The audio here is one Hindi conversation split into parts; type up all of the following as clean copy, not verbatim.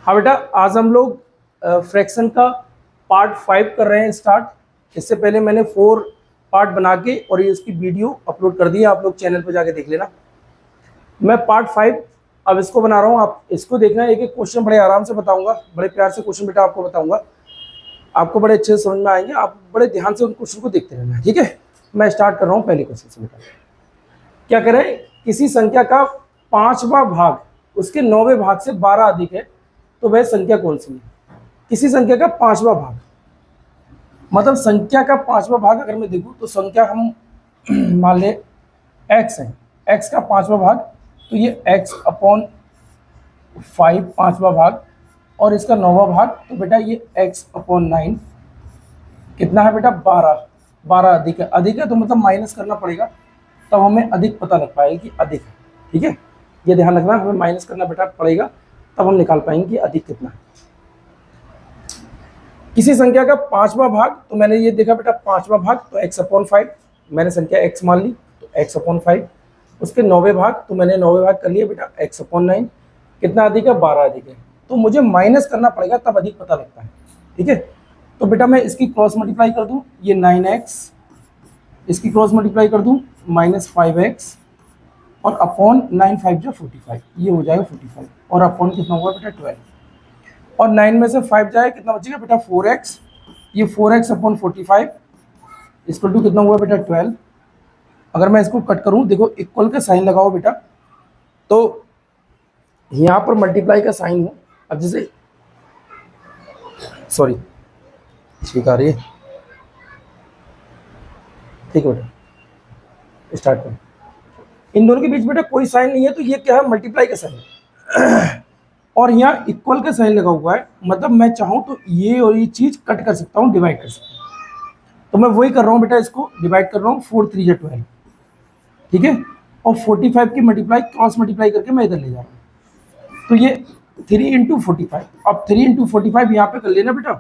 हाँ बेटा, आज हम लोग फ्रैक्शन का पार्ट 5 कर रहे हैं स्टार्ट। इससे पहले मैंने 4 पार्ट बना के और ये इसकी वीडियो अपलोड कर दी है, आप लोग चैनल पर जाके देख लेना। मैं पार्ट 5 अब इसको बना रहा हूँ, आप इसको देखना। एक एक क्वेश्चन बड़े आराम से बताऊंगा, बड़े प्यार से क्वेश्चन बेटा आपको बताऊंगा, आपको बड़े अच्छे से समझ में आएंगे। आप बड़े ध्यान से उन क्वेश्चन को देखते रहना, ठीक है। मैं स्टार्ट कर रहा हूँ पहले क्वेश्चन से बेटा। क्या करें, किसी संख्या का 5वां भाग उसके 9वें भाग से 12 अधिक है, तो वह संख्या कौन सी है। किसी संख्या का 5वां भाग, मतलब संख्या का 5वां भाग अगर मैं देखूं तो संख्या हम मान ले x है, x का 5वां भाग, तो ये x अपॉन 5 5वां भाग, और इसका 9वां भाग, तो बेटा ये x अपॉन 9 कितना है बेटा 12। 12 अधिक है, अधिक है तो मतलब माइनस करना पड़ेगा, तब हमें अधिक पता लग पाएगा कि अधिक है, ठीक है। ये ध्यान रखना, हमें माइनस करना बेटा पड़ेगा, तब हम निकाल पाएंगे कि अधिक कितना है। किसी संख्या का 5वां भाग, तो मैंने ये देखा बेटा 5वां भाग तो x अपॉन 5, मैंने संख्या x मान ली तो x अपॉन 5। उसके 9वें भाग, तो मैंने 9वें भाग कर लिया बेटा x अपॉन 9, कितना अधिक है 12 अधिक है, तो मुझे माइनस करना पड़ेगा तब अधिक पता लगता है, ठीक है। तो बेटा मैं इसकी क्रॉस मल्टीप्लाई कर दूं, ये 9x, इसकी क्रॉस मल्टीप्लाई कर दूं -5x, और अपॉन 9 5 जो 45, ये हो जाएगा 45, और अपॉन कितना हुआ बेटा 12, और 9 में से 5 जाए कितना बचेगा बेटा 4x, ये 4x अपॉन 45 इक्वल टू कितना हुआ बेटा 12। अगर मैं इसको कट करूं, देखो इक्वल का साइन लगाओ बेटा, तो यहाँ पर मल्टीप्लाई का साइन हो, अब जैसे सॉरी ठीक आ रही है, ठीक है बेटा स्टार्ट करें। इन दोनों के बीच बेटा कोई साइन नहीं है, तो ये क्या है मल्टीप्लाई का साइन और यहाँ इक्वल का साइन लगा हुआ है, मतलब मैं चाहूँ तो ये और ये चीज़ कट कर सकता हूँ, डिवाइड कर सकता हूँ। तो मैं वही कर रहा हूँ बेटा, इसको डिवाइड कर रहा हूँ, 4 3 या 12, ठीक है। और 45 की मल्टीप्लाई क्रॉस मल्टीप्लाई करके मैं इधर ले जा रहा हूँ, तो ये 3 इंटू 45, अब 3 इंटू 45 यहाँ पे कर लेना बेटा,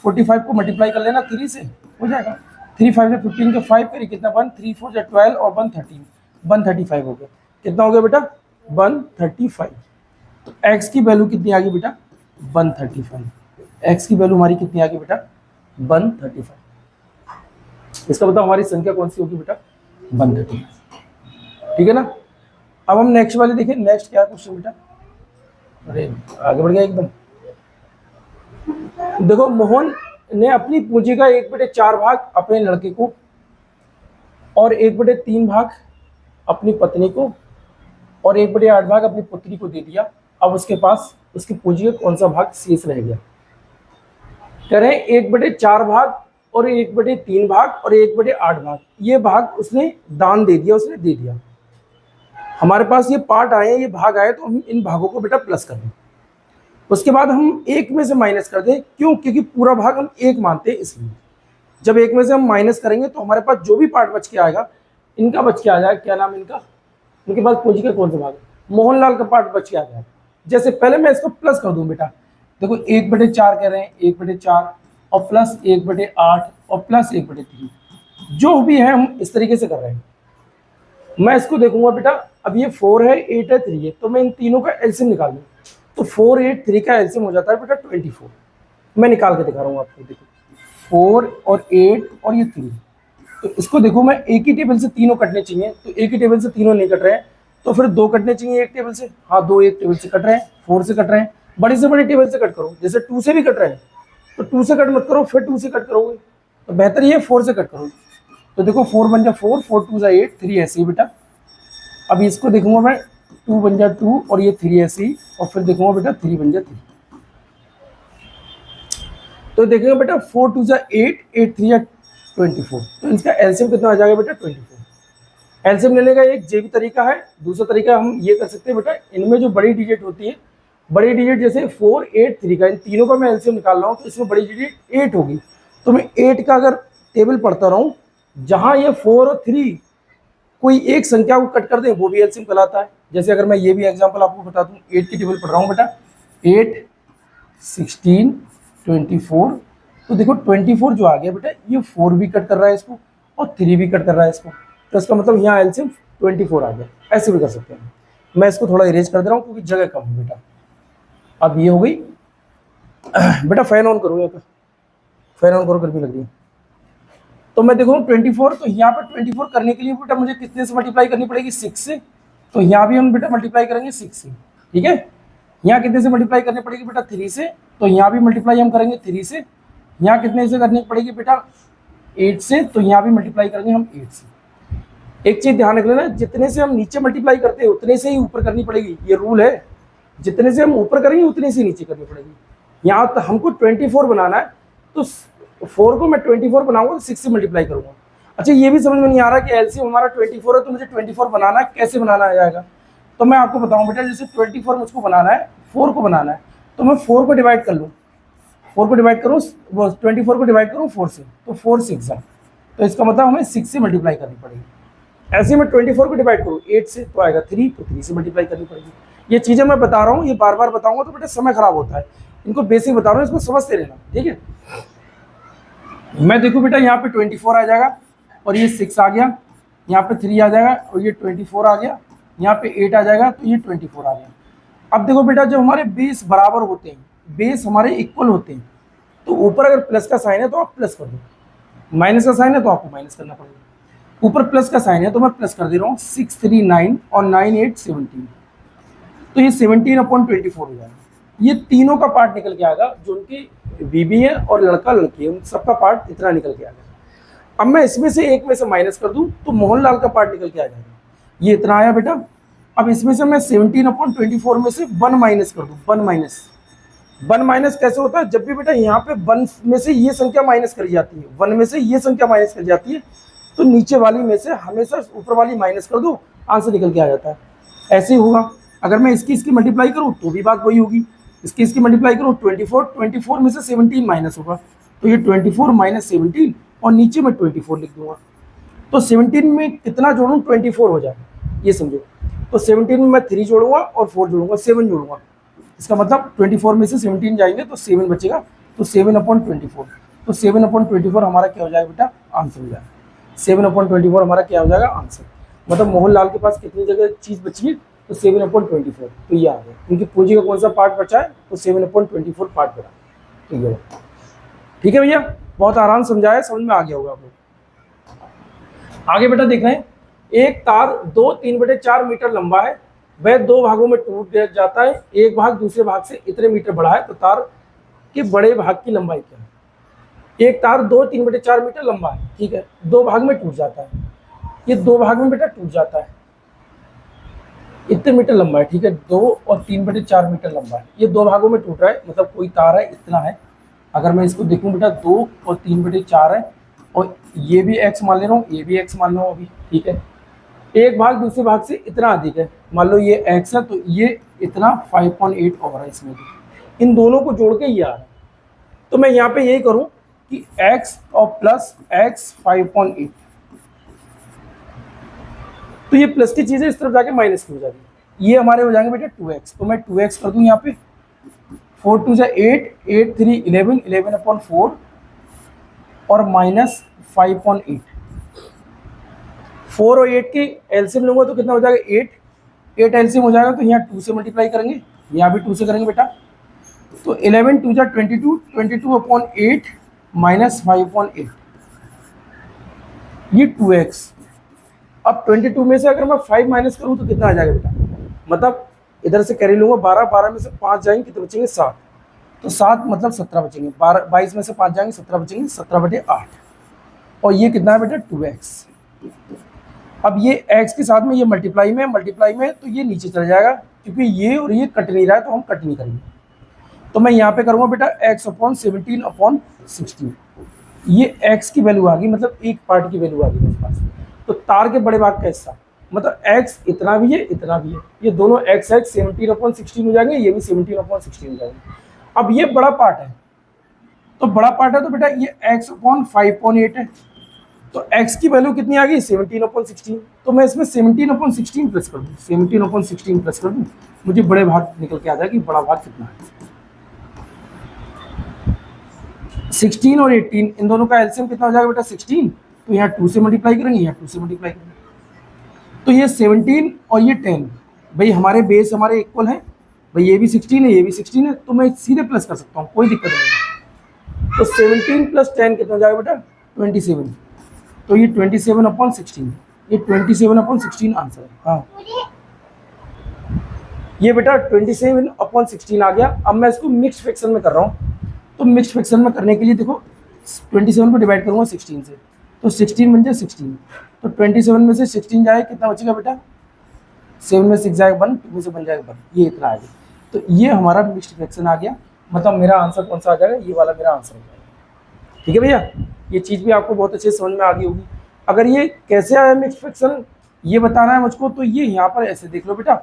45 को मल्टीप्लाई कर लेना 3 से, हो जाएगा 3 5 से 15 का 5 करिए कितना 1 3 4 या 12 और 1 13, 135 हो गया। कितना हो गया बेटा 135। तो x की वैल्यू कितनी आ गई बेटा 135। x की वैल्यू हमारी कितनी आ गई बेटा 135। इसका बताओ हमारी संख्या कौन सी होगी बेटा 135, ठीक है ना। अब हम नेक्स्ट वाले देखें, नेक्स्ट क्या क्वेश्चन बेटा, अरे आगे बढ़ गया एकदम। देखो मोहन ने अपनी पूंजी का 1/4 भाग अपने लड़के को और 1/3 भाग अपनी पत्नी को और 1/8 भाग अपनी पुत्री को दे दिया। अब उसके पास उसकी पूंजी का कौन सा भाग शेष रह गया। कह रहे हैं 1/4 भाग और 1/3 भाग और 1/8 भाग, ये भाग उसने दान दे दिया, उसने दे दिया। हमारे पास ये पार्ट आए, ये भाग आए, तो हम इन भागों को बेटा प्लस कर दें, उसके बाद हम एक में से माइनस कर दें। क्यों, क्योंकि पूरा भाग हम एक मानते हैं, इसलिए जब एक में से हम माइनस करेंगे तो हमारे पास जो भी पार्ट बच के आएगा, इनका बच के आ जाएगा, क्या नाम इनका, इनके पास पूंजी का कौन सा भाग है, मोहनलाल का पार्ट बच के आ जाएगा। जैसे पहले मैं इसको प्लस कर दूं बेटा, देखो 1/4 कह रहे हैं, 1/4 और प्लस 1/8 और प्लस 1/3, जो भी है हम इस तरीके से कर रहे हैं। मैं इसको देखूंगा बेटा, अब ये 4 है 8 है 3 है, तो मैं इन तीनों का एलसीएम निकाल लूँ, तो 4 8 3 का एलसीएम हो जाता है बेटा 24। मैं निकाल के दिखा रहा हूँ आपको, देखो 4 और 8 और ये 3, तो इसको देखो मैं एक ही टेबल से तीनों कटने चाहिए, तो एक ही टेबल से तीनों नहीं कट रहे हैं, तो फिर 2 कटने चाहिए एक टेबल से, हाँ 2 एक टेबल से कट रहे हैं, 4 से कट रहे हैं, बड़े से बड़े टेबल से कट करो, जैसे 2 से भी कट रहे हैं तो 2 से कट मत करो, फिर 2 से कट करोगे तो बेहतर ये 4 से कट करो। तो देखो 4 बन जा 4, 4 2 जा 8, 3 ऐसे ही बेटा। अब इसको देखूंगा मैं 2 बन जा 2 और ये 3 ऐसे ही, और फिर देखूंगा बेटा 3 बन जा 3, तो देखेंगे बेटा 4 2 जा 8, 8 3 जा 24, तो इसका एलसीएम कितना आ जाएगा बेटा 24। एलसीएम लेने का एक ये भी तरीका है, दूसरा तरीका हम ये कर सकते हैं बेटा, इनमें जो बड़ी डिजिट होती है, बड़ी डिजिट जैसे 4 8 3 का, इन तीनों का मैं एलसीएम निकाल रहा हूँ, तो इसमें बड़ी डिजिट 8 होगी, तो मैं 8 का अगर टेबल पढ़ता रहूँ, जहाँ ये 4 और 3 कोई एक संख्या को कट कर दें वो भी एलसीएम कहलाता है। जैसे अगर मैं ये भी एग्जांपल आपको बता दूं, 8 की टेबल पढ़ रहा हूँ बेटा, 8 16 24, तो देखो 24 जो आ गया बेटा, ये 4 भी कट कर रहा है इसको और 3 भी कट कर रहा है इसको, तो इसका मतलब यहाँ एलसीएम 24 आ गया। ऐसे भी कर सकते हैं, मैं इसको थोड़ा इरेज कर दे रहा हूँ क्योंकि जगह कम है बेटा। अब ये हो गई बेटा फैन ऑन करो, यहाँ पे फैन ऑन करो, गर्मी लग रही है। तो मैं देखूँ 24, तो यहाँ पर 24 करने के लिए बेटा मुझे कितने से मल्टीप्लाई करनी पड़ेगी, 6 से। तो यहाँ भी हम बेटा मल्टीप्लाई करेंगे 6 से, ठीक है। यहाँ कितने से मल्टीप्लाई करनी पड़ेगी बेटा, 3 से। तो यहाँ भी मल्टीप्लाई हम करेंगे 3 से। यहाँ कितने से करनी पड़ेगी बेटा, 8 से। तो यहाँ भी मल्टीप्लाई करेंगे हम 8 से। एक चीज ध्यान रख लेना, जितने से हम नीचे मल्टीप्लाई करते हैं उतने से ही ऊपर करनी पड़ेगी, ये रूल है। जितने से हम ऊपर करेंगे उतने से नीचे करनी पड़ेगी। यहाँ तो हमको 24 बनाना है, तो 4 को मैं 24 बनाऊंगा तो 6 से मल्टीप्लाई करूंगा। अच्छा, ये भी समझ में नहीं आ रहा कि एलसीएम हमारा 24 है, तो मुझे 24 बनाना है, कैसे बनाना जाएगा। तो मैं आपको बताऊं बेटा, जैसे 24 मुझको बनाना है, 4 को बनाना है, तो मैं 4 को डिवाइड कर लूँ, 4 को डिवाइड करूँ, 24 को डिवाइड करूँ 4 से, तो 4 6 है। तो इसका मतलब हमें 6 से मल्टीप्लाई करनी पड़ेगी। ऐसे मैं 24 को डिवाइड करूँ 8 से, तो आएगा 3, तो 3 से मल्टीप्लाई करनी पड़ेगी। ये चीज़ें मैं बता रहा हूँ, ये बार बार बताऊंगा तो बेटा समय खराब होता है। इनको बेसिक बता रहा हूँ, इसको समझते रहना, ठीक है। मैं देखूँ बेटा, यहाँ पे 24 आ जाएगा और ये 6 आ गया, यहाँ पे 3 आ जाएगा और ये 24 आ गया, यहाँ पे 8 आ जाएगा, तो ये 24 आ गया। अब देखो बेटा, जब हमारे बेस बराबर होते हैं, बेस हमारे इक्वल होते हैं, तो ऊपर अगर प्लस का साइन है तो आप प्लस कर दो, माइनस का साइन है तो आपको माइनस करना पड़ेगा। ऊपर प्लस का साइन है तो मैं प्लस कर दे रहा हूँ, 6 3 9 और 9 8 17, तो ये 17/24 हो जाएगा। ये तीनों का पार्ट निकल के आएगा, जो उनकी बीबी है और लड़का लड़की है, उन सबका पार्ट इतना निकल के आ गया। अब मैं इसमें से एक में से माइनस कर दूं तो मोहनलाल का पार्ट निकल के आ जाएगा, ये इतना आया बेटा। अब इसमें से मैं 17/24 में से 1 माइनस कर दूं, 1 माइनस कैसे होता है, जब भी बेटा यहाँ पे 1 में से ये संख्या माइनस करी जाती है, 1 में से ये संख्या माइनस करी जाती है, तो नीचे वाली में से हमेशा ऊपर वाली माइनस कर दो, आंसर निकल के आ जाता है। ऐसे ही होगा, अगर मैं इसकी मल्टीप्लाई करूँ तो भी बात वही होगी, इसकी मल्टीप्लाई करूँ 24 में से 17 माइनस होगा, तो ये 24 माइनस 17 और नीचे मैं 24 लिख दूंगा। तो 17 में कितना जोड़ूँ, 24 हो जाएगा, ये समझो। तो 17 में मैं 3 जोड़ूंगा और 4 जोड़ूंगा, 7 जोड़ूंगा। इसका मतलब 24 में से 17 जाएंगे तो 7 बचेगा, तो 7/24। तो 7/24 हमारा क्या हो जाएगा बेटा, आंसर हो जाएगा। 7/24 हमारा क्या हो जाएगा, आंसर। मतलब मोहनलाल के पास कितनी जगह चीज़ बची है, तो 7/24, तो ये आ गया। उनकी पूंजी का कौन सा पार्ट बचा है, तो 7/24 पार्ट बना, ठीक है। ठीक है भैया, बहुत आराम समझाया, समझ में आ गया होगा आप लोग। आगे बेटा देख रहे हैं, एक तार 2 3/4 मीटर लंबा है, वह 2 भागों में टूट जाता है, एक भाग दूसरे भाग से इतने मीटर बड़ा है, तो तार के बड़े भाग की लंबाई क्या है। एक तार 2 3/4 मीटर लंबा है, ठीक है, 2 भाग में टूट जाता है, ये 2 भाग में बेटा टूट जाता है, इतने मीटर लंबा है, ठीक है, 2 और 3/4 मीटर लंबा है, ये 2 भागों में टूट रहा है, मतलब कोई तार है इतना है। अगर मैं इसको देखूं बेटा, 2 और 3/4 है, और ये भी x मान ले रहा हूँ, ये भी x मान लो अभी, ठीक है। एक भाग दूसरे भाग से इतना अधिक है, मान लो ये x है, तो ये इतना 5.8 ओवर है इसमें भी, इन दोनों को जोड़ के ये आ रहा है। तो मैं यहाँ पे यही करूँ कि x और प्लस x 5.8, तो ये प्लस की चीजें इस तरफ जाके माइनस की हो जाती है, ये हमारे हो जाएंगे बेटा 2x। तो मैं 2x कर दूं यहाँ पे, 4 2 8, 8 3 11, 11/4 और माइनस 5.8। 4 और 8 की एलसीएम लूंगा तो कितना हो जाएगा, 8 एलसीएम हो जाएगा, तो यहाँ 2 से मल्टीप्लाई करेंगे, यहाँ भी 2 से करेंगे बेटा, तो 11 2 22, 22/8 माइनस 5.8, ये 2x। अब 22 में से अगर मैं 5 माइनस करूँ तो कितना आ जाएगा बेटा, मतलब इधर से कैरी लूंगा, 12 में से 5 जाएंगे, कितने बचेंगे, 7, तो 7 मतलब 17 बचेंगे, 22 में से 5 जाएंगे, 17 बचेंगे, 17/8, और ये कितना है बेटा 2x। अब ये x के साथ में ये मल्टीप्लाई में तो ये नीचे चला जाएगा, क्योंकि ये और ये कट नहीं रहा है, तो हम कट नहीं करेंगे। तो मैं यहाँ पे करूँगा बेटा x/17/16, ये x की वैल्यू आ गई, मतलब एक पार्ट की वैल्यू आ गई मेरे पास। तो तार के बड़े भाग का हिस्सा, मतलब x इतना भी है, इतना भी है, ये दोनों x 17/16 हो जाएंगे, ये भी 17/16 हो जाएंगे। अब ये बड़ा पार्ट है, तो बड़ा पार्ट है, तो बेटा ये x/5.8 है, तो x की वैल्यू कितनी आ गई, 17/16। तो मैं इसमें 17/16 प्लस कर दूँ, 17/16 प्लस कर दूँ, मुझे बड़े भाग निकल के आ जाएगी, बड़ा भाग कितना है। 16 और 18, इन दोनों का एलसीएम कितना हो जाएगा बेटा, 16, तो यहाँ 2 से मल्टीप्लाई करेंगे, यहाँ 2 से मल्टीप्लाई करेंगे, तो ये 17 और ये 10, भाई हमारे बेस हमारे इक्वल हैं, भाई ये भी 16 है, ये भी 16 है, तो मैं सीधे प्लस कर सकता हूँ, कोई दिक्कत नहीं है। तो 17 + 10 कितना हो जाएगा बेटा? 27। तो ये 27/16, ये 27/16 आंसर है। हाँ, ये बेटा 27/16 आ गया। अब मैं इसको मिक्स फ्रैक्शन में कर रहा हूँ। तो मिक्स फ्रैक्शन में करने के लिए देखो, 27 को डिवाइड करूँगा 16 से, तो 16 बन जाए 16। तो 27 में से 16 जाए, कितना बचेगा बेटा? 7 में 6 जाएगा 1, 2 में से बन जाएगा 1, ये इतना आ गया। तो ये हमारा मिक्स्ड फ्रैक्शन आ गया। मतलब मेरा आंसर कौन सा आ जाएगा? ये वाला मेरा आंसर हो जाएगा। ठीक है भैया, ये चीज़ भी आपको बहुत अच्छे से समझ में आ गई होगी। अगर ये कैसे आया मिक्स्ड फ्रैक्शन ये बताना है मुझको, तो ये यहाँ पर ऐसे देख लो बेटा,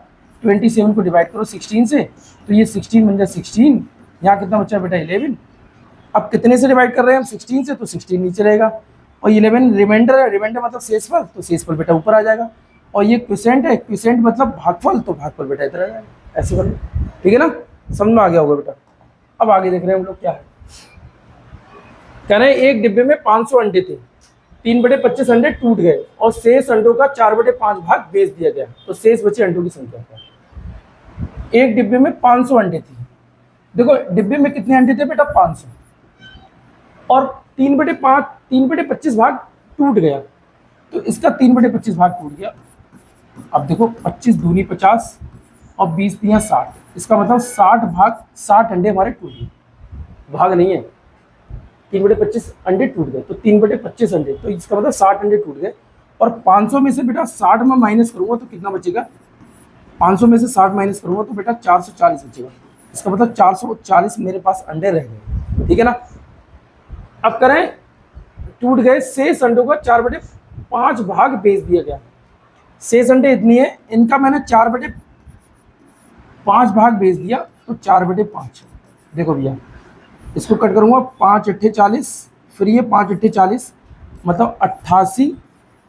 27 को डिवाइड करो 16 से, तो ये 16 बन जाए 16, यहाँ कितना बचा बेटा? 11। अब कितने से डिवाइड कर रहे हैं हम? 16 से, तो 16 नीचे रहेगा, और 11 रिमाइंडर है, रिमाइंडर मतलब शेषफल, तो शेषफल बेटा ऊपर आ जाएगा। और ये क्विसेंट है, क्विसेंट मतलब भागफल, तो भागफल बेटा इधर आ जाएगा। ऐसे कर लो, ठीक है ना? समझ में आ गया होगा बेटा। अब आगे देख रहे हैं हम लोग क्या है। कह रहे हैं एक डिब्बे में 500 अंडे थे, 3/25 अंडे टूट गए और शेष अंडों का 4/5 भाग बेच दिया गया, तो शेष बचे अंडों की संख्या क्या है? एक डिब्बे में 500 अंडे थे। देखो डिब्बे में कितने अंडे थे बेटा? 500, और 3/25 भाग टूट गया, तो इसका 3/25 भाग टूट गया। अब देखो 25 दूनी 50 और 20 दिया 60, इसका मतलब 60 अंडे हमारे टूट गए, भाग नहीं है। 3/25 अंडे टूट गए, तो 3/25 अंडे, तो इसका मतलब 60 अंडे टूट गए। और 500 में से बेटा 60 में माइनस करूंगा तो कितना बचेगा? 500 में से 60 माइनस करूंगा तो बेटा 440 बचेगा। इसका मतलब 440 मेरे पास अंडे रह गए, ठीक है ना? अब करें, टूट गए, शेष अंडों का 4/5 भाग बेच दिया गया। शेष अंडे इतनी है, इनका मैंने 4/5 भाग बेच दिया, तो 4/5। देखो भैया, इसको कट करूंगा, 5 × 40, फिर ये 5 × 40 मतलब 88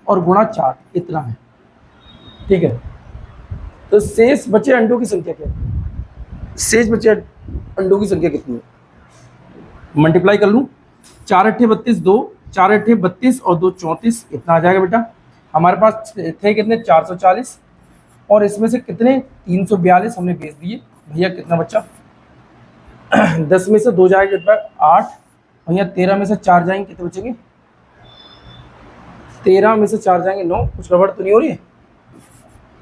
और गुणा 4 इतना है, ठीक है? तो शेष बचे अंडों की संख्या क्या है? शेष बचे अंडों की संख्या कितनी है? मल्टीप्लाई कर लूँ, 4 × 32 2, 4 × 32 और 2 34, इतना आ जाएगा बेटा। हमारे पास थे कितने? 440, और इसमें से कितने? 342 हमने बेच दिए। भैया कितना बचा? 10 में से 2 जाएंगे कितना? 8, और यहाँ 13 में से 4 जाएंगे, कितने बचेंगे? 13 में से 4 जाएंगे 9। कुछ गड़बड़ तो नहीं हो रही है?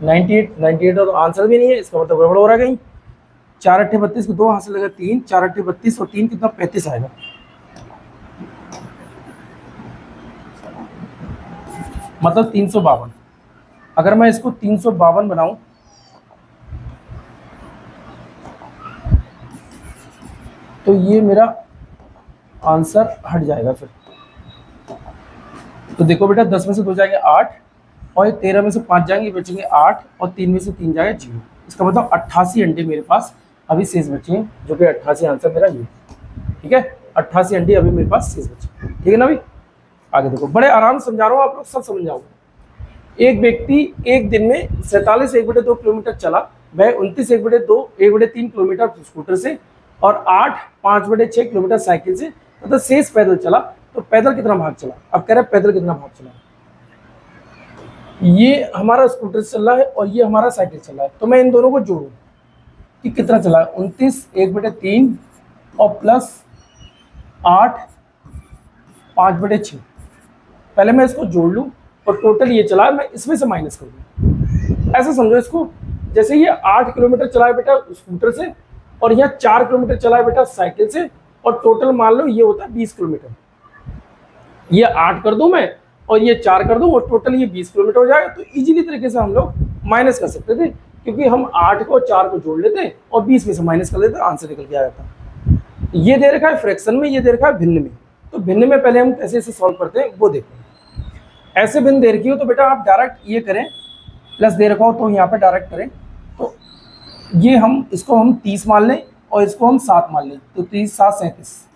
98 तो आंसर भी नहीं है, इसका मतलब गड़बड़ हो रहा है कहीं। 4 × 32 को 2 हाथ से लगा 3, 4 × 32 और 3 कितना? 35 आएगा। मतलब 352। अगर मैं इसको 352 बनाऊं तो ये मेरा आंसर हट जाएगा फिर। तो देखो बेटा, 10 में से 2 जाएंगे 8, और 13 में से 5 जाएंगे, बचेंगे 8, और 3 में से 3 जाएगा 0। इसका मतलब 88 अंडे मेरे पास अभी शेष बचे हैं, जो कि 88 आंसर मेरा ये, ठीक है? 88 अंडे अभी मेरे पास शेष बचे, ठीक है ना भाई? आगे देखो, बड़े आराम से समझा रहा हूँ, आप लोग सब समझ जाओगे। एक व्यक्ति एक दिन में 47 1/2 किलोमीटर चला, वह 29 1/3 किलोमीटर स्कूटर से और 8 5/6 किलोमीटर साइकिल से तथा शेष पैदल चला। तो पैदल कितना भाग चला? अब कह रहे हैं पैदल कितना भाग चला। ये हमारा स्कूटर चल रहा है और ये हमारा साइकिल चल रहा है, तो मैं इन दोनों को जोड़ूं कि कितना चला? 29 1/3 और प्लस 8 5/6। पहले मैं इसको जोड़ लूं और टोटल ये चला, मैं इसमें से माइनस कर दूं। ऐसा समझो इसको, जैसे ये 8 किलोमीटर चला है बेटा स्कूटर से, और यहाँ 4 किलोमीटर चला है बेटा साइकिल से, और टोटल मान लो ये होता है 20 किलोमीटर। ये 8 कर दूं मैं और ये 4 कर दूं, और टोटल ये 20 किलोमीटर हो जाएगा। तो इजीली तरीके से हम लोग माइनस कर सकते थे, क्योंकि हम 8 को 4 को जोड़ लेते और 20 में से माइनस कर लेते, आंसर निकल के आ जाता। ये दे रखा है फ्रैक्शन में, ये दे रखा है भिन्न में। तो भिन्न में पहले हम कैसे इसे सॉल्व करते हैं वो देखते हैं। ऐसे भिन्न दे रखी हो तो बेटा आप डायरेक्ट ये करें, प्लस दे रखा हो तो यहाँ पे डायरेक्ट करें। तो ये हम इसको हम 30 मान लें और इसको हम 7 मान लें, तो 30 7 37,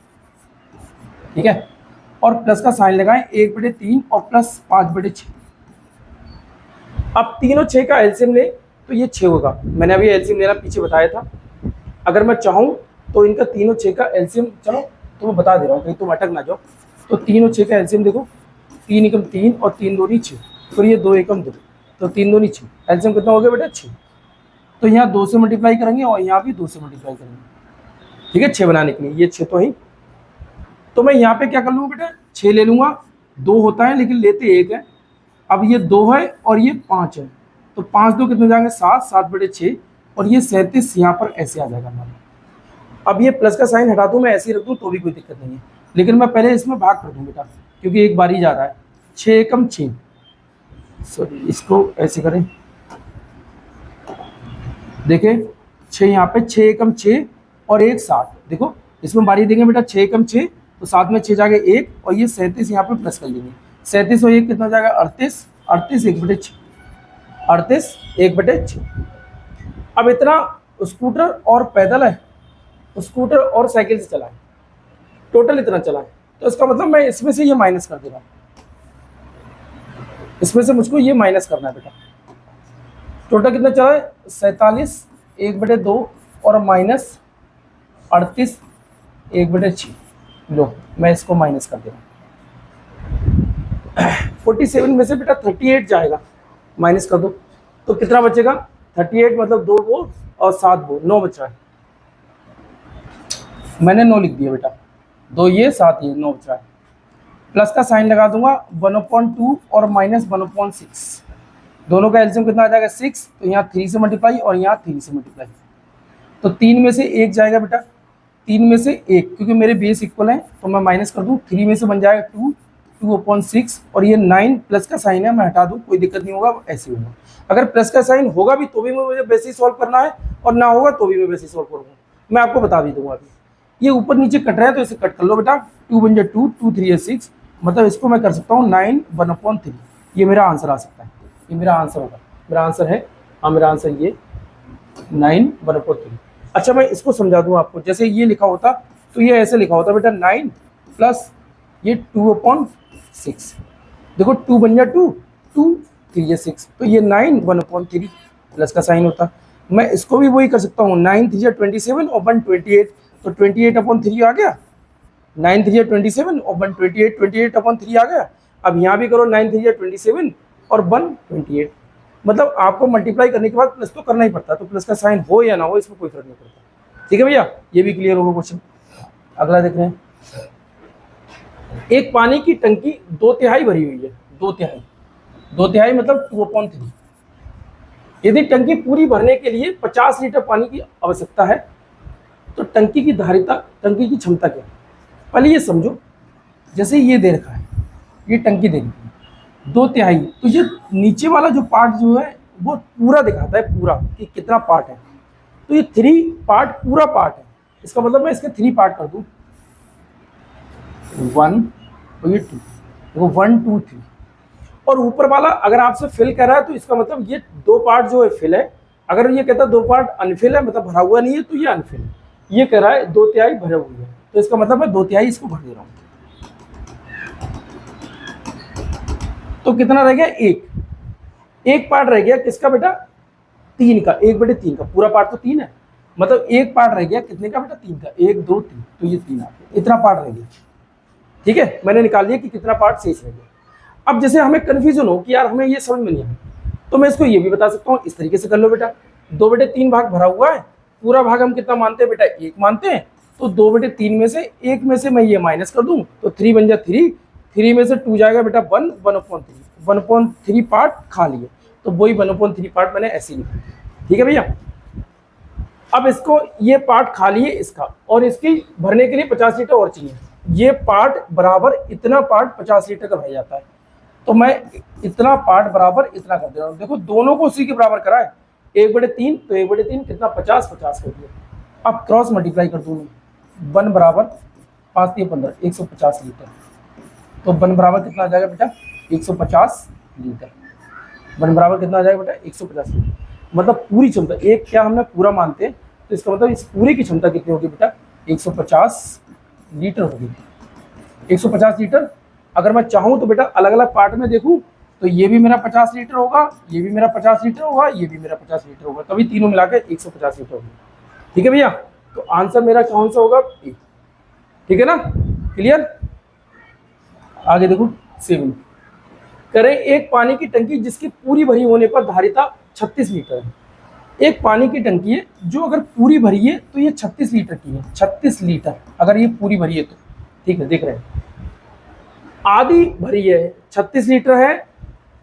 ठीक है? और प्लस का साइन लगाएं, 1/3 और प्लस 5/6। अब तीनों 6 का एलसीएम ले तो ये 6 होगा। मैंने अभी एलसीएम लेना पीछे बताया था। अगर मैं चाहूँ तो इनका तीनों 6 का एलसीएम, चलो तो मैं बता दे रहा हूँ कहीं तुम अटक ना जाओ। तो तीनों 6 का एलसीएम देखो, 3 एकम 3 और 3 दूनी 6, फिर ये 2 एकम 2, तो 3 दूनी 6, एलसीएम कितना हो गया बेटा? 6। तो यहाँ 2 से मल्टीप्लाई करेंगे और यहाँ भी 2 से मल्टीप्लाई करेंगे। ठीक है, 6 बनाने के लिए, ये 6 तो ही। तो मैं यहाँ पे क्या कर लूँगा बेटा, 6 ले लूँगा, 2 होता है लेकिन लेते 1 है। अब ये 2 है और ये 5 है, तो 5 2 कितने जाएंगे, 7, 7/6, और ये 37 यहाँ पर ऐसे आ जाएगा हमारा। अब ये प्लस का साइन हटा दूँ, मैं ऐसे ही रख दूँ तो भी कोई दिक्कत नहीं है, लेकिन मैं पहले इसमें भाग कर दूँ बेटा, क्योंकि एक बार ही जा रहा है। 6 एकम 6, सॉरी इसको ऐसे करें, देखें 6 यहाँ पे, 6 एकम 6 और 1 7, देखो इसमें बारी देंगे बेटा, 6 एकम 6 तो 7 में 6 जाएगा 1, और ये 37 यहाँ पे प्लस कर लेंगे। 37 और 1 कितना हो जाएगा, 38, 38 1/6, 38 1/6। अब इतना स्कूटर और पैदल है, स्कूटर और साइकिल से चला है, टोटल इतना चला है, तो इसका मतलब मैं इसमें से ये माइनस कर दे रहा हूँ, इसमें से मुझको ये माइनस करना है बेटा। टोटल कितना चला है, 47 1/2 और माइनस 38 1/6। लो मैं इसको माइनस कर दे रहा हूँ। 47 में से बेटा 38 जाएगा, माइनस कर दो, तो कितना बचेगा, 38 मतलब 2 वो और 7 वो, 9 बच रहा है। मैंने 9 लिख दिया बेटा, 2 ये 7 ये, 9 बच रहा है। प्लस का साइन लगा दूंगा, 1/2 और माइनस 1/6, दोनों का एलसीएम कितना आ जाएगा, 6, तो यहाँ 3 से मल्टीप्लाई और यहाँ 3 से मल्टीप्लाई, तो 3 में से 1 जाएगा बेटा, 3 में से 1, क्योंकि मेरे बेस इक्वल है तो मैं माइनस कर दूँ, 3 में से बन जाएगा 2, 2/6, और ये 9 प्लस का साइन है, मैं हटा दूँ कोई दिक्कत नहीं होगा, ऐसे होगा। अगर प्लस का साइन होगा भी तो भी मुझे वैसे ही सॉल्व करना है, और ना होगा तो भी मैं वैसे ही सॉल्व करूँगा, मैं आपको बता भी दूंगा। अभी ये ऊपर नीचे कट रहा है तो इसे कट कर लो बेटा, 2 बन जाए 2, 2 3 6, मतलब इसको मैं कर सकता हूँ 9 1/3, ये मेरा आंसर आ सकता है, ये मेरा आंसर होगा, मेरा आंसर है, हाँ मेरा आंसर ये 9 1/3। अच्छा मैं इसको समझा दूँ आपको, जैसे ये लिखा होता तो ये ऐसे लिखा होता बेटा, 9 प्लस ये 2/6, देखो 2 बन जाए 2, 2 3 6, तो ये 9 1/3 प्लस का साइन होता। मैं इसको भी वही कर सकता हूँ, 9 3 27 और 1 28, तो 28/3 आ गया, 9 3 27 और 1 28, 28/3 आ गया। अब यहाँ भी करो, 9 3 27 और 1 28, मतलब आपको मल्टीप्लाई करने के बाद प्लस तो करना ही पड़ता है, तो प्लस का साइन हो या ना हो इसमें कोई फर्क नहीं पड़ता। ठीक है भैया, ये भी क्लियर होगा क्वेश्चन। अगला देख रहे हैं, एक पानी की टंकी 2/3 भरी हुई है, 2/3, 2/3 मतलब 2/3। यदि टंकी पूरी भरने के लिए 50 लीटर पानी की आवश्यकता है तो टंकी की धारिता, टंकी की क्षमता क्या है। पहले ये समझो, जैसे ये दे रखा है, ये टंकी दे रखी है 2/3, तो ये नीचे वाला जो पार्ट जो है वो पूरा दिखाता है, पूरा कि कितना पार्ट है, तो ये 3 पार्ट पूरा पार्ट है, इसका मतलब मैं इसके 3 पार्ट कर दूं, 1 और ये 2, देखो 1 2 3, और ऊपर वाला अगर आपसे फिल कर रहा है तो इसका मतलब ये 2 पार्ट जो है फिल है, अगर ये कहता है 2 पार्ट अनफिल है मतलब भरा हुआ नहीं है, तो ये अनफिल है। ये कह रहा है 2/3 भरे हुए है, तो इसका मतलब मैं 2/3 इसको भर दे रहा हूँ, तो कितना रह गया, एक पार्ट रह गया किसका बेटा, 3 का, 1/3 का, पूरा पार्ट तो 3 है, मतलब एक पार्ट रह गया कितने का बेटा, 3 का, 1 2 3, तो ये 3 आ गया, इतना पार्ट रह गया। ठीक है, मैंने निकाल लिया कि कितना पार्ट शेष रह गया। अब जैसे हमें कन्फ्यूजन हो कि यार हमें ये समझ में नहीं आया, तो मैं इसको ये भी बता सकता हूँ, इस तरीके से कर लो बेटा, 2/3 भाग भरा हुआ है, पूरा भाग हम कितना मानते हैं बेटा, 1 मानते हैं, तो 2/3 में से 1 में से मैं ये माइनस कर दूं तो 3 बन जाए 3, 3 में से 2 जाएगा बेटा 1, 1/3, 1/3 पार्ट खा लिए, तो वही 1/3 पार्ट मैंने ऐसे ही लिखा। ठीक है भैया, अब इसको ये पार्ट खा लिए इसका, और इसकी भरने के लिए 50 लीटर और चाहिए, ये पार्ट बराबर इतना पार्ट 50 लीटर का भर जाता है, तो मैं इतना पार्ट बराबर इतना कर दे रहा हूँ। देखो दोनों को उसी के बराबर करा है, 1/3 तो 1/3 कितना 50 50 कर दिया। अब क्रॉस मल्टीप्लाई कर दूँ, 1 बराबर 5 3 15, 150 लीटर, तो 1 बराबर कितना आ जाएगा बेटा, 150 लीटर, 1 बराबर कितना आ जाएगा बेटा, 150 लीटर, मतलब पूरी क्षमता, एक क्या हमने पूरा मानते हैं, तो इसका मतलब इस पूरे की क्षमता कितनी होगी बेटा, 150 लीटर होगी, 150 लीटर। अगर मैं चाहूँ तो बेटा अलग अलग पार्ट में देखूँ तो ये भी मेरा 50 लीटर होगा, ये भी मेरा 50 लीटर होगा, ये भी मेरा 50 लीटर होगा, तभी तीनों मिलाकर 150 लीटर होगी। ठीक है भैया, तो आंसर मेरा कौन सा होगा, ए। ठीक है ना, क्लियर। आगे देखो 7, करें एक पानी की टंकी जिसकी पूरी भरी होने पर धारिता 36 लीटर है, एक पानी की टंकी है जो अगर पूरी भरी है तो ये 36 लीटर की है, 36 लीटर अगर ये पूरी भरी है तो, ठीक है, देख रहे हैं। आधी भरी है, 36 लीटर है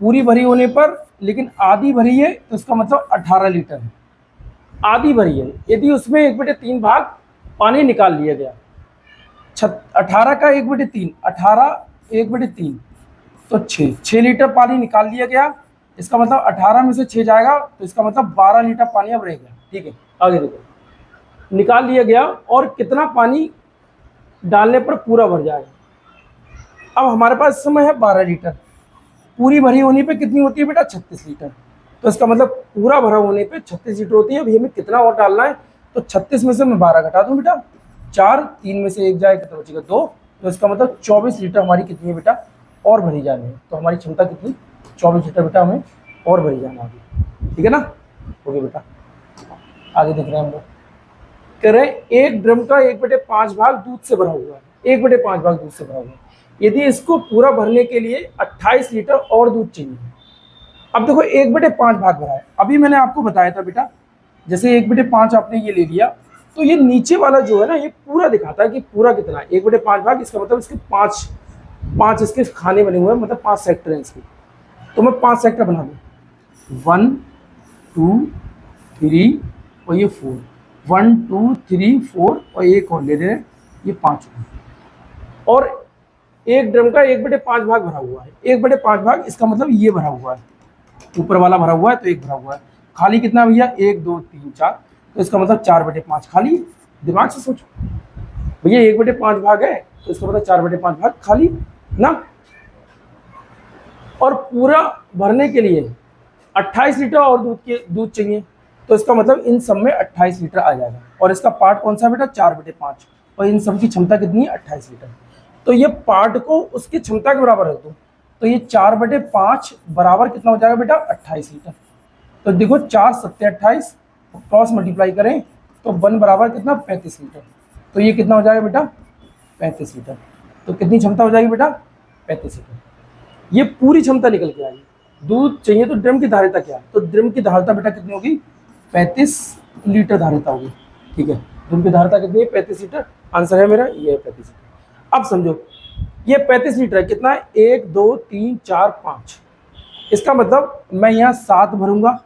पूरी भरी होने पर, लेकिन आधी भरी है तो इसका मतलब 18 लीटर है। आधी भरी है, यदि उसमें 1/3 भाग पानी निकाल लिया गया, 18 का 1/3, 18 1/3 तो 6 लीटर पानी निकाल लिया गया। इसका मतलब 18 में से 6 जाएगा तो इसका मतलब 12 लीटर पानी अब रह गया। ठीक है, आगे देखो, निकाल लिया गया और कितना पानी डालने पर पूरा भर जाएगा। अब हमारे पास इस समय है 12 लीटर, पूरी भरी होने पे कितनी होती है बेटा, 36 लीटर। तो इसका मतलब पूरा भरा होने पे 36 लीटर होती है। अभी हमें कितना और डालना है, तो 36 में से मैं 12 घटा दूं बेटा, 4, 3 में से 1 जाए कितना बचेगा, 2। तो इसका मतलब 24 लीटर हमारी कितनी है बेटा, और भरी जानी है। तो हमारी क्षमता कितनी, 24 लीटर बेटा हमें और भरी जाना आगे। ठीक है ना, ओके बेटा, आगे देख रहे हैं हम लोग। कह रहे हैं एक ड्रम का 1/5 भाग दूध से भरा हुआ है, 1/5 भाग दूध से भरा हुआ है। यदि इसको पूरा भरने के लिए 28 लीटर और दूध चाहिए। अब देखो 1/5 भाग भरा है, अभी मैंने आपको बताया था बेटा, जैसे 1/5 आपने ये ले लिया तो ये नीचे वाला जो है ना ये पूरा दिखाता है कि पूरा कितना है। 1/5 भाग, इसका मतलब इसके पाँच इसके खाने बने हुए हैं, मतलब 5 सेक्टर हैं इसके। तो मैं 5 सेक्टर बना दूँ, 1 2 3 और ये 4, 1 2 3 4 और एक और ले रहे हैं, ये 5। और एक ड्रम का 1/5 भाग भरा हुआ है, 1/5 भाग इसका मतलब ये भरा हुआ है, ऊपर वाला भरा हुआ है तो एक भरा हुआ है। खाली कितना भैया, 1 2 3 4, तो इसका मतलब 4/5 खाली। दिमाग से सोचो भैया, 1/5 भाग है तो इसका मतलब 4/5 भाग खाली ना। और पूरा भरने के लिए 28 लीटर और दूध चाहिए, तो इसका मतलब इन सब में 28 लीटर आ जाएगा। और इसका पार्ट कौन सा बेटा, 4/5, और इन सब की क्षमता कितनी है, 28 लीटर। तो ये पार्ट को उसकी क्षमता के बराबर रख दो, तो ये 4/5 बराबर कितना हो जाएगा बेटा, 28 लीटर। तो देखो 4 7 28, क्रॉस मल्टीप्लाई करें तो 1 बराबर कितना, 35 लीटर। तो ये कितना हो जाएगा बेटा, 35 लीटर। तो कितनी क्षमता हो जाएगी बेटा, 35 लीटर। ये पूरी क्षमता निकल के आएगी। दूध चाहिए तो ड्रम की धारिता क्या है, तो ड्रम की धारिता बेटा कितनी होगी, 35 लीटर धारिता होगी। ठीक है, ड्रम की धारिता कितनी है, 35 लीटर। आंसर है मेरा ये 35 लीटर। अब समझो ये 35 लीटर है, कितना है, 1 2 3 4 5। इसका मतलब मैं यहाँ 7 भरूंगा,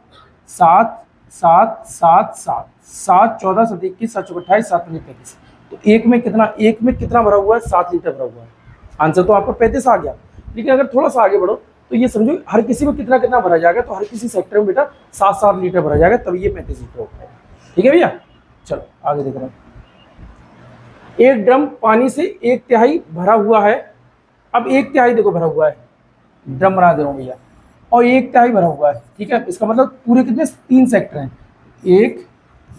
7 7 7 7 7 14 7 21 7 28 7 35। तो एक में कितना भरा हुआ है, 7 लीटर भरा हुआ है। आंसर तो आपका 35 आ गया। लेकिन अगर थोड़ा सा आगे बढ़ो तो ये समझो हर किसी में कितना कितना भरा जाएगा, तो हर किसी सेक्टर में बेटा 7 लीटर भरा जाएगा, तब ये 35 लीटर हो पाएगा। ठीक है भैया, चलो आगे देख रहे हैं। एक ड्रम पानी से 1/3 भरा हुआ है। अब 1/3 देखो भरा हुआ है, ड्रम बना दे रहा हूँ भैया, और 1/3 भरा हुआ है। ठीक है, इसका मतलब पूरे कितने, 3 सेक्टर हैं, 1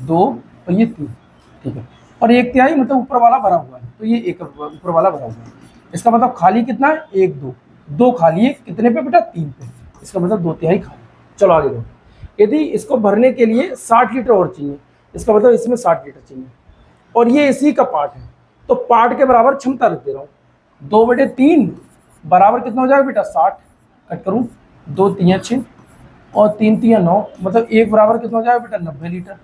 2 और ये 3। ठीक है, और 1/3 मतलब ऊपर वाला भरा हुआ है, तो ये एक ऊपर वाला भरा हुआ है। इसका मतलब खाली कितना है, 1 2 खाली है, कितने पे बेटा, 3 पे। इसका मतलब 2/3 खाली। चलो आगे देखो, यदि इसको भरने के लिए 60 लीटर और चाहिए, इसका मतलब इसमें 60 लीटर चाहिए, और ये इसी का पार्ट है, तो पार्ट के बराबर क्षमता रख दे रहा हूँ। 2/3 बराबर कितना हो जाएगा बेटा, 60। कट करूँ, 2 3 6 और 3 3 9, मतलब एक बराबर कितना हो जाएगा बेटा, 90 लीटर।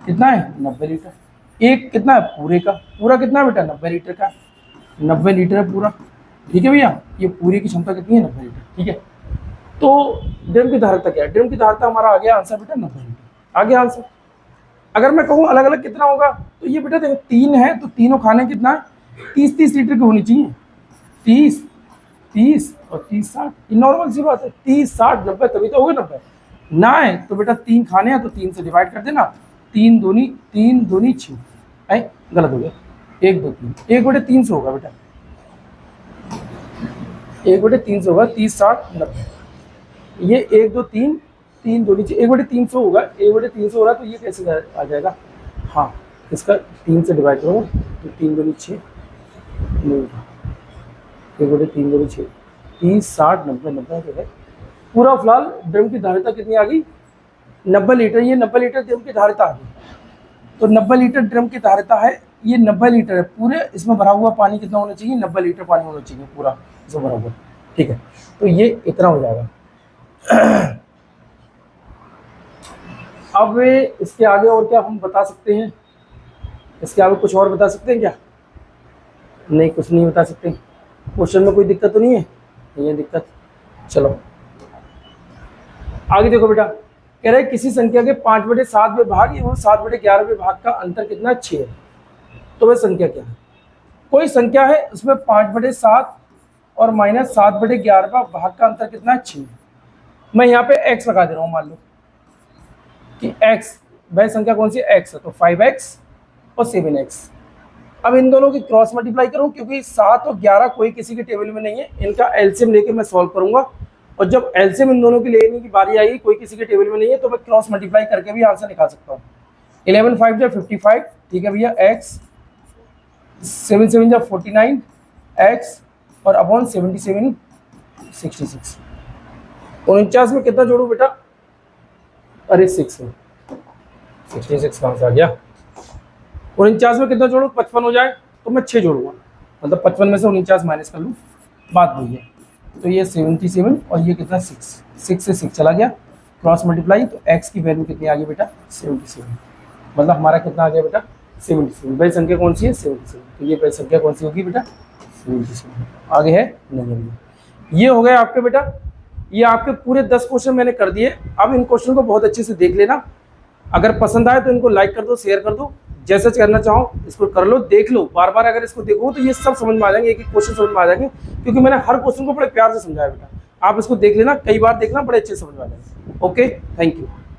कितना है, 90 लीटर। एक कितना है, पूरे का पूरा कितना है बेटा, 90 लीटर का, 90 लीटर है पूरा। ठीक है भैया, ये पूरी की क्षमता कितनी है, 90 लीटर। ठीक है, तो ड्रम की धारिता क्या है, ड्रम की धारिता हमारा आ गया आंसर बेटा 90 लीटर। आ गया आंसर। अगर मैं कहूँ अलग अलग कितना होगा, तो ये बेटा देखो 3 है तो तीनों खाने कितना है, 30 लीटर की होनी चाहिए। 30 30 और 30 60, ये नॉर्मल सी बात है, 30 60 90 तभी तो होगा 90 ना है। तो बेटा 3 खाने हैं तो 3 से डिवाइड कर देना, 3 दूनी 6 है, गलत हो गया, 1 2 3, 1/3 से होगा बेटा, 1/3 से होगा, 30 60 90। ये 1 2 3 3 दूनी 6, 1/3 से होगा, 1/3 से हो रहा है, तो ये कैसे आ जाएगा, हाँ इसका 3 से डिवाइड करो तो 3 दूनी 6 नहीं, 1/3 दूनी 6, 30 60 90 90 जो है पूरा। फिलहाल ड्रम की धारिता कितनी आ गई, 90 लीटर। ये 90 लीटर ड्रम की धारिता आ गई, तो 90 लीटर ड्रम की धारिता है, ये 90 लीटर है पूरे। इसमें भरा हुआ पानी कितना होना चाहिए, 90 लीटर पानी होना चाहिए पूरा इसमें भरा हुआ। ठीक है, तो ये इतना हो जाएगा। अब इसके आगे और क्या हम बता सकते हैं, इसके आगे कुछ और बता सकते हैं क्या? नहीं, कुछ नहीं बता सकते। क्वेश्चन में कोई दिक्कत तो नहीं है? नहीं है दिक्कत। चलो आगे देखो बेटा, कह रहे किसी संख्या के 5/7 भाग एवं 7/11 भाग का अंतर कितना 6 है। तो वह संख्या क्या है? कोई संख्या है उसमें 5/7 और -7/11 भाग का अंतर कितना है 6। मैं यहाँ पे x लगा दे रहा हूँ, मान लो कि x वह संख्या कौन सी है, x है, तो 5x और 7x। अब इन दोनों की क्रॉस मल्टीप्लाई करूँ, क्योंकि 7 और 11 कोई किसी के टेबल में नहीं है, इनका एलसीएम लेके मैं सॉल्व करूंगा, और जब एलसीएम इन दोनों की लेने की बारी आई, कोई किसी के टेबल में नहीं है, तो मैं क्रॉस मल्टीप्लाई करके भी आंसर निकाल सकता हूँ। 11 5 जा 55, ठीक है भैया, x 7 7 जा 49 x और अपॉन 77 66। 49 में कितना जोड़ू बेटा? अरे 6 में 66 कहाँ से आ गया? 49 में कितना जोड़ू? 55 हो जाए तो मैं 6 जोड़ूंगा, मतलब 55 में से 49 माइनस कर लूँ, बात वही है। तो ये 77 और ये कितना 6 से 6 चला गया, क्रॉस मल्टीप्लाई, तो x की वैल्यू कितनी आ गई बेटा? 77। मतलब हमारा कितना आ गया बेटा? 77। पहली संख्या कौन सी है? 77। तो ये पहली संख्या कौन सी होगी बेटा? 77। आगे है नहीं। ये हो गया आपके बेटा, ये आपके पूरे 10 क्वेश्चन मैंने कर दिए। अब इन क्वेश्चन को बहुत अच्छे से देख लेना, अगर पसंद आए तो इनको लाइक कर दो, शेयर कर दो, जैसे करना चाहो इसको कर लो, देख लो, बार बार अगर इसको देखो तो ये सब समझ में आ जाएंगे, एक एक क्वेश्चन समझ में आ जाएंगे, क्योंकि मैंने हर क्वेश्चन को बड़े प्यार से समझाया बेटा। आप इसको देख लेना, कई बार देखना, बड़े अच्छे से समझ में आ जाएंगे। Okay, thank you.